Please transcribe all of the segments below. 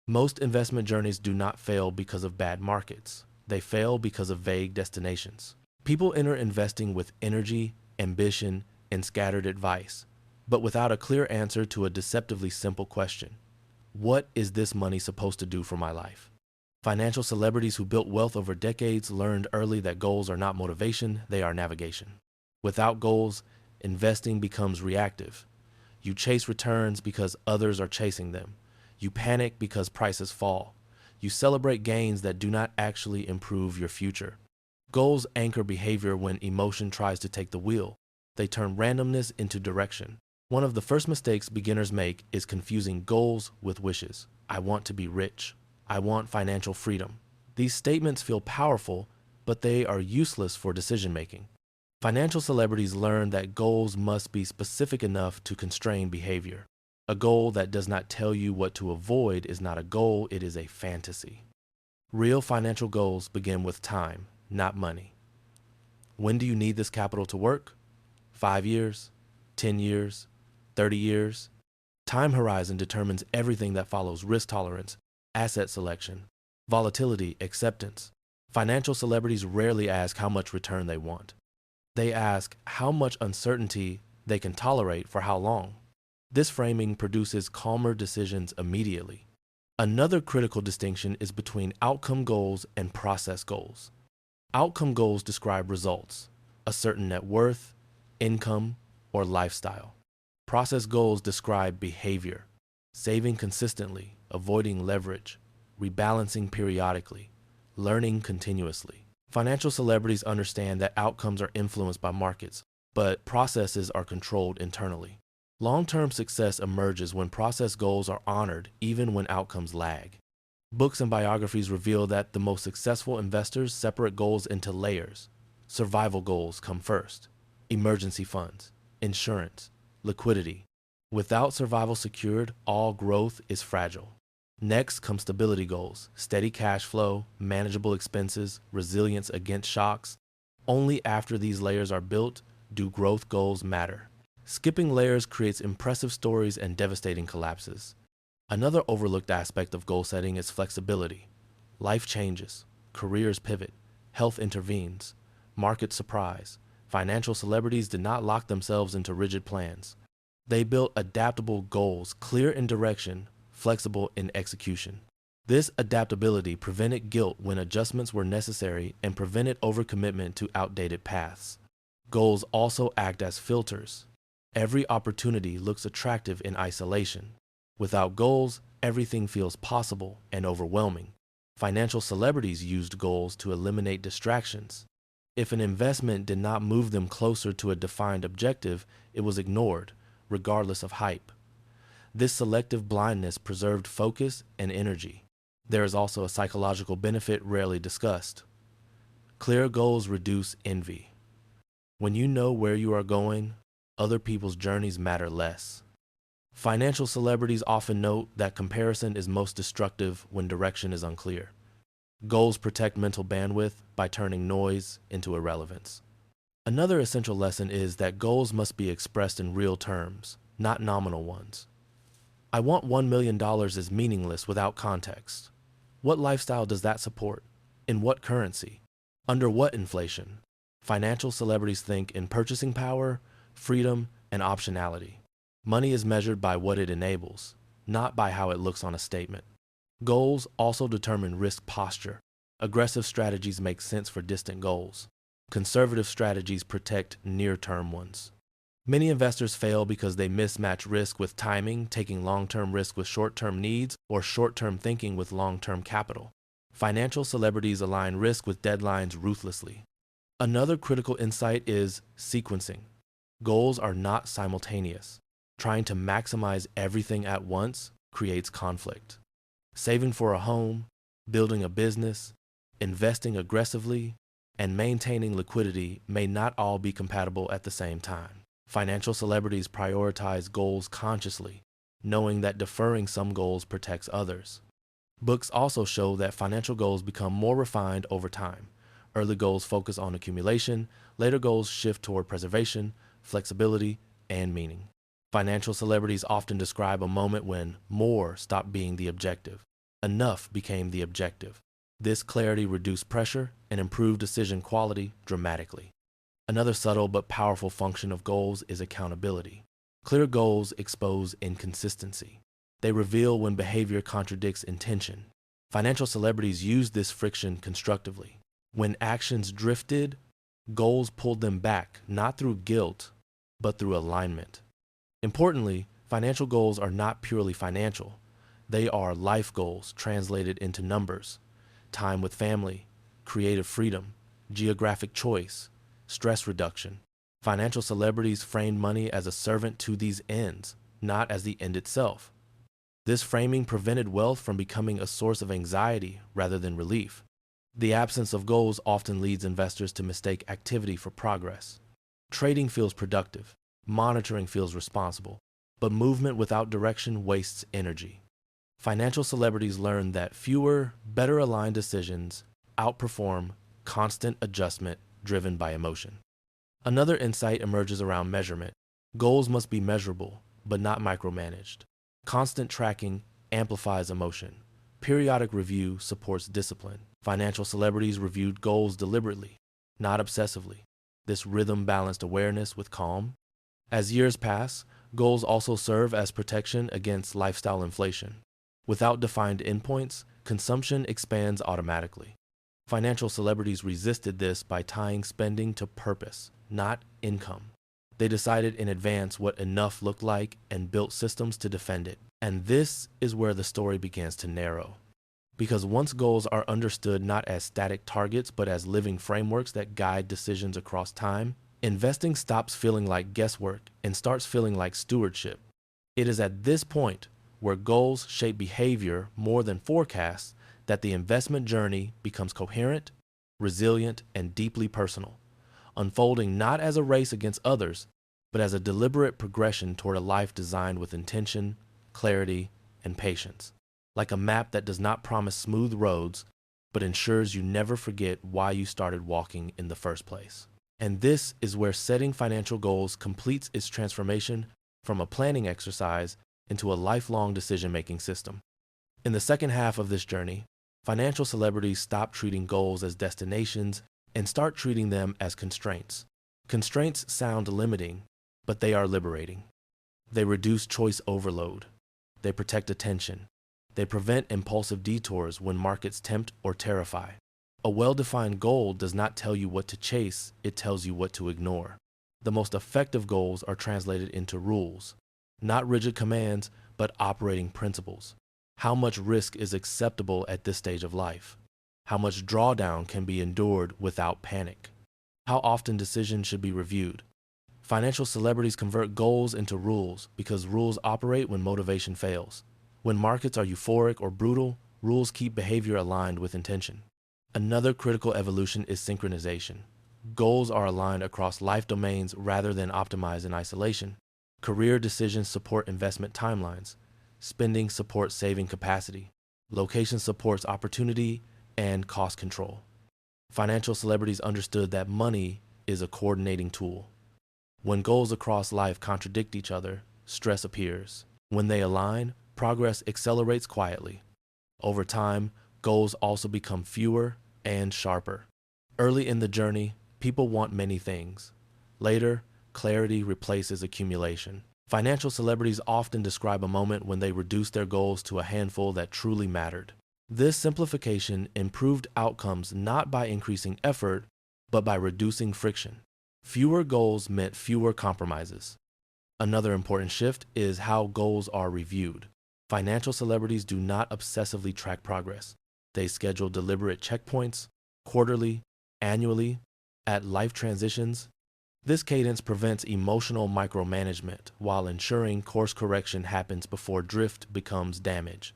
Most investment journeys do not fail because of bad markets. They fail because of vague destinations. People enter investing with energy, ambition, and scattered advice, but without a clear answer to a deceptively simple question. What is this money supposed to do for my life? Financial celebrities who built wealth over decades learned early that goals are not motivation, they are navigation. Without goals, investing becomes reactive. You chase returns because others are chasing them. You panic because prices fall. You celebrate gains that do not actually improve your future. Goals anchor behavior when emotion tries to take the wheel. They turn randomness into direction. One of the first mistakes beginners make is confusing goals with wishes. I want to be rich. I want financial freedom. These statements feel powerful, but they are useless for decision-making. Financial celebrities learn that goals must be specific enough to constrain behavior. A goal that does not tell you what to avoid is not a goal, it is a fantasy. Real financial goals begin with time, not money. When do you need this capital to work? 5 years? 10 years? 30 years? Time horizon determines everything that follows: risk tolerance, asset selection, volatility, acceptance. Financial celebrities rarely ask how much return they want. They ask how much uncertainty they can tolerate for how long. This framing produces calmer decisions immediately. Another critical distinction is between outcome goals and process goals. Outcome goals describe results, a certain net worth, income, or lifestyle. Process goals describe behavior, saving consistently, avoiding leverage, rebalancing periodically, learning continuously. Financial celebrities understand that outcomes are influenced by markets, but processes are controlled internally. Long-term success emerges when process goals are honored even when outcomes lag. Books and biographies reveal that the most successful investors separate goals into layers. Survival goals come first. Emergency funds, insurance, liquidity. Without survival secured, all growth is fragile. Next come stability goals: steady cash flow, manageable expenses, resilience against shocks. Only after these layers are built do growth goals matter. Skipping layers creates impressive stories and devastating collapses. Another overlooked aspect of goal setting is flexibility. Life changes, careers pivot, health intervenes, markets surprise. Financial celebrities did not lock themselves into rigid plans. They built adaptable goals, clear in direction, flexible in execution. This adaptability prevented guilt when adjustments were necessary and prevented overcommitment to outdated paths. Goals also act as filters. Every opportunity looks attractive in isolation. Without goals, everything feels possible and overwhelming. Financial celebrities used goals to eliminate distractions. If an investment did not move them closer to a defined objective, it was ignored, regardless of hype. This selective blindness preserved focus and energy. There is also a psychological benefit rarely discussed. Clear goals reduce envy. When you know where you are going, other people's journeys matter less. Financial celebrities often note that comparison is most destructive when direction is unclear. Goals protect mental bandwidth by turning noise into irrelevance. Another essential lesson is that goals must be expressed in real terms, not nominal ones. I want $1 million is meaningless without context. What lifestyle does that support? In what currency? Under what inflation? Financial celebrities think in purchasing power, freedom, and optionality. Money is measured by what it enables, not by how it looks on a statement. Goals also determine risk posture. Aggressive strategies make sense for distant goals. Conservative strategies protect near-term ones. Many investors fail because they mismatch risk with timing, taking long-term risk with short-term needs, or short-term thinking with long-term capital. Financial celebrities align risk with deadlines ruthlessly. Another critical insight is sequencing. Goals are not simultaneous. Trying to maximize everything at once creates conflict. Saving for a home, building a business, investing aggressively, and maintaining liquidity may not all be compatible at the same time. Financial celebrities prioritize goals consciously, knowing that deferring some goals protects others. Books also show that financial goals become more refined over time. Early goals focus on accumulation, later goals shift toward preservation, flexibility, and meaning. Financial celebrities often describe a moment when more stopped being the objective. enough became the objective. This clarity reduced pressure and improved decision quality dramatically. Another subtle but powerful function of goals is accountability. Clear goals expose inconsistency. They reveal when behavior contradicts intention. Financial celebrities use this friction constructively. When actions drifted, goals pulled them back, not through guilt, but through alignment. Importantly, financial goals are not purely financial. They are life goals translated into numbers: time with family, creative freedom, geographic choice, stress reduction. Financial celebrities framed money as a servant to these ends, not as the end itself. This framing prevented wealth from becoming a source of anxiety rather than relief. The absence of goals often leads investors to mistake activity for progress. Trading feels productive, monitoring feels responsible, but movement without direction wastes energy. Financial celebrities learn that fewer, better aligned decisions outperform constant adjustment driven by emotion. Another insight emerges around measurement. Goals must be measurable, but not micromanaged. Constant tracking amplifies emotion. Periodic review supports discipline. Financial celebrities reviewed goals deliberately, not obsessively. This rhythm balanced awareness with calm. As years pass, goals also serve as protection against lifestyle inflation. Without defined endpoints, consumption expands automatically. Financial celebrities resisted this by tying spending to purpose, not income. They decided in advance what enough looked like and built systems to defend it. And this is where the story begins to narrow. Because once goals are understood not as static targets but as living frameworks that guide decisions across time, investing stops feeling like guesswork and starts feeling like stewardship. It is at this point, where goals shape behavior more than forecasts, that the investment journey becomes coherent, resilient, and deeply personal, unfolding not as a race against others, but as a deliberate progression toward a life designed with intention, clarity, and patience. Like a map that does not promise smooth roads, but ensures you never forget why you started walking in the first place. And this is where setting financial goals completes its transformation from a planning exercise into a lifelong decision-making system. In the second half of this journey, financial celebrities stop treating goals as destinations and start treating them as constraints. Constraints sound limiting, but they are liberating. They reduce choice overload. They protect attention. They prevent impulsive detours when markets tempt or terrify. A well-defined goal does not tell you what to chase, it tells you what to ignore. The most effective goals are translated into rules, not rigid commands, but operating principles. How much risk is acceptable at this stage of life? How much drawdown can be endured without panic? How often decisions should be reviewed? Financial celebrities convert goals into rules because rules operate when motivation fails. When markets are euphoric or brutal, rules keep behavior aligned with intention. Another critical evolution is synchronization. Goals are aligned across life domains rather than optimized in isolation. Career decisions support investment timelines. Spending supports saving capacity. Location supports opportunity and cost control. Financial celebrities understood that money is a coordinating tool. When goals across life contradict each other, stress appears. When they align, progress accelerates quietly. Over time, goals also become fewer and sharper. Early in the journey, people want many things. Later, clarity replaces accumulation. Financial celebrities often describe a moment when they reduced their goals to a handful that truly mattered. This simplification improved outcomes not by increasing effort, but by reducing friction. Fewer goals meant fewer compromises. Another important shift is how goals are reviewed. Financial celebrities do not obsessively track progress. They schedule deliberate checkpoints, quarterly, annually, at life transitions. This cadence prevents emotional micromanagement while ensuring course correction happens before drift becomes damage.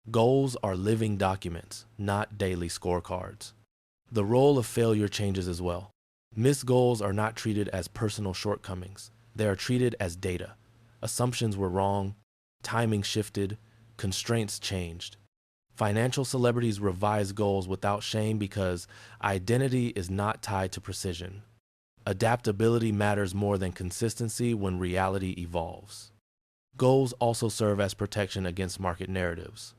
Goals are living documents, not daily scorecards. The role of failure changes as well. Missed goals are not treated as personal shortcomings. They are treated as data. Assumptions were wrong, timing shifted, constraints changed. Financial celebrities revise goals without shame because identity is not tied to precision. Adaptability matters more than consistency when reality evolves. Goals also serve as protection against market narratives.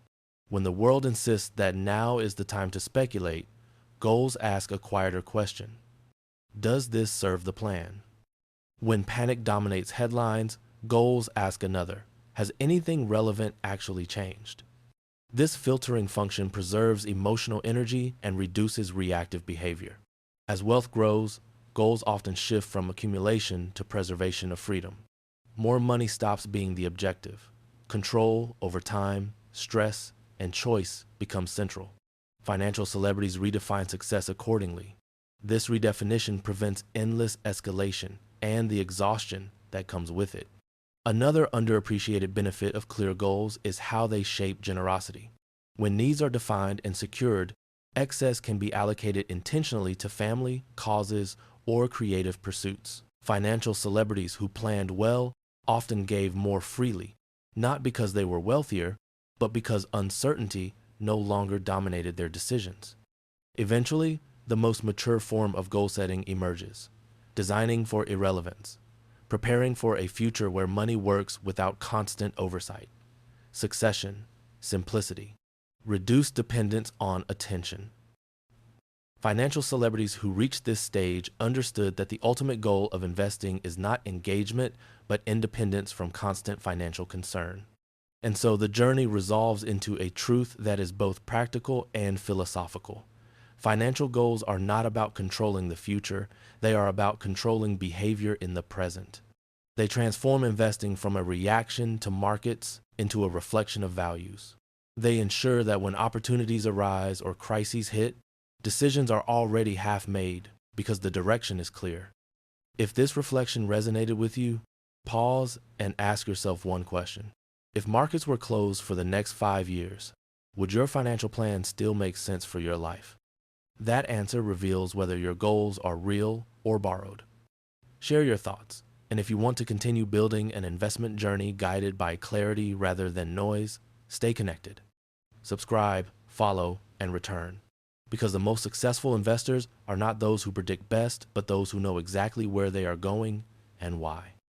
When the world insists that now is the time to speculate, goals ask a quieter question. Does this serve the plan? When panic dominates headlines, goals ask another. Has anything relevant actually changed? This filtering function preserves emotional energy and reduces reactive behavior. As wealth grows, goals often shift from accumulation to preservation of freedom. More money stops being the objective. Control over time, stress, and choice become central. Financial celebrities redefine success accordingly. This redefinition prevents endless escalation and the exhaustion that comes with it. Another underappreciated benefit of clear goals is how they shape generosity. When needs are defined and secured, excess can be allocated intentionally to family, causes, or creative pursuits. Financial celebrities who planned well often gave more freely, not because they were wealthier, but because uncertainty no longer dominated their decisions. Eventually, the most mature form of goal setting emerges, designing for irrelevance, preparing for a future where money works without constant oversight. Succession, simplicity, reduced dependence on attention. Financial celebrities who reached this stage understood that the ultimate goal of investing is not engagement, but independence from constant financial concern. And so the journey resolves into a truth that is both practical and philosophical. Financial goals are not about controlling the future, they are about controlling behavior in the present. They transform investing from a reaction to markets into a reflection of values. They ensure that when opportunities arise or crises hit, decisions are already half made because the direction is clear. If this reflection resonated with you, pause and ask yourself one question. If markets were closed for the next 5 years, would your financial plan still make sense for your life? That answer reveals whether your goals are real or borrowed. Share your thoughts, and if you want to continue building an investment journey guided by clarity rather than noise, stay connected. Subscribe, follow, and return. Because the most successful investors are not those who predict best, but those who know exactly where they are going and why.